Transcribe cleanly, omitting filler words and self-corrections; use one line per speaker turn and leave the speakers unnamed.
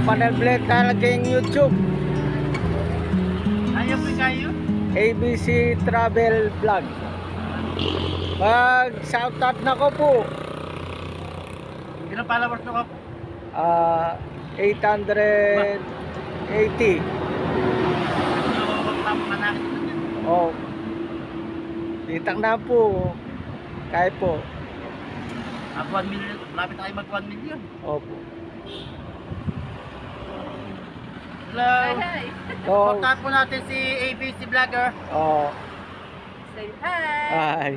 Panel Blake talagang YouTube.
Ayaw po kayo?
ABC Travel Vlog. Pag shoutout na ko po,
Ilang followers na ko?
880. Oh. Ditang na po. Kaya po.
1 million. Malapit tayo mag 1 million.
Opo.
Hello.
Hi.
Oh.
Contact po natin si ABC Vlogger.
Oh.
Say hi.
Ay.